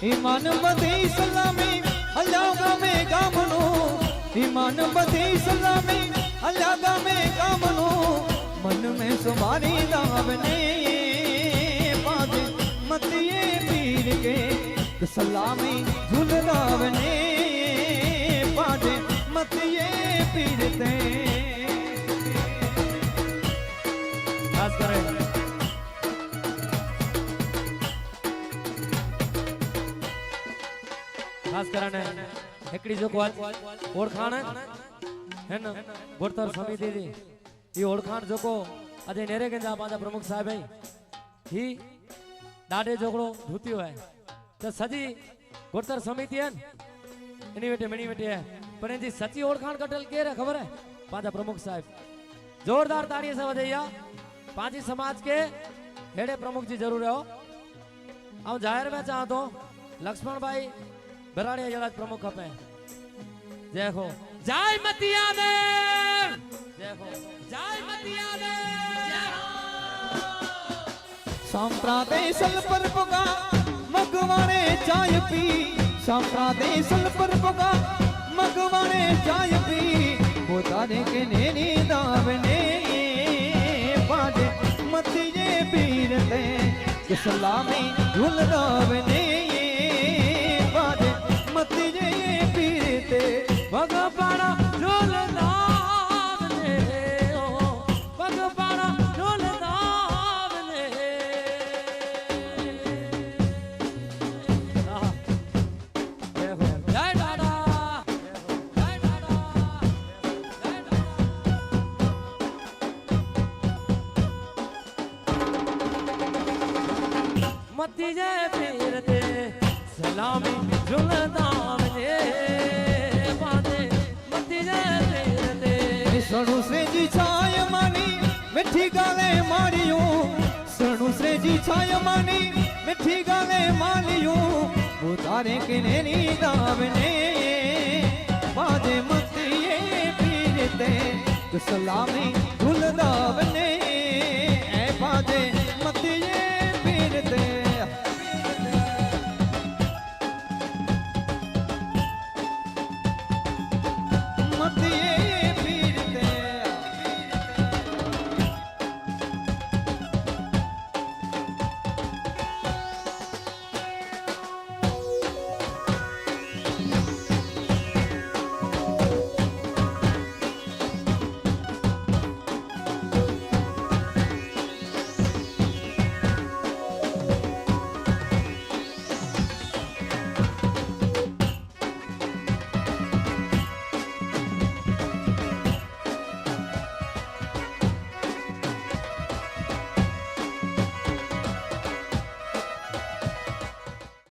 ईमान बधी सलामी अल्लाह गामे गामनो ईमान बधी सलामी अल्लाह गामे गामनो मन में सुमारी लावने पादे मतिए पीर के सलामी झुलरावने पादे मतिए पीर ते खास करे खास करने एकड़ी जो ओळखाण है न गुरतर समिति दी ये ओळखाण जो को अजय नेरेगंजा पाजा प्रमुख साहब है ही डाडे जोगड़ो धूतियो है तो सजी गुरतर समिति है इनी वेटे मणी वेटे है पर जी सच्ची ओळखाण कटल के रे खबर है पाजा प्रमुख साहब जोरदार ताड़ियों से वजैया पांची समाज के हेड़े प्रमुख जी जरूर है अब जाहिर में चाह तो लक्ष्मण भाई बराड़िया जड़ा प्रमुख खपे जय हो जय मतिया दे जय हो जय मतिया दे जय हो संप्रादेशल पर पुगा मगवाने चाय पी संप्रादेशल पर पुगा मगवाने चाय पी पोताने के नेनी दावने बाजे मतिये पीर ते सलामी झुल दावने मतिये पीरते भगवाना झोल दावने ओ भगवाना झोल दावने जय दादा जय दादा मतिये पीरते सलामी झुलदावने पादे मतिये पीरते सणु से जी छाय मानी मिठी गाले मारियो सणु से जी छाय मानी मिठी गाले मारियो उतारे किने नी दावने पादे मतिये पीरते सलामी झुलदावने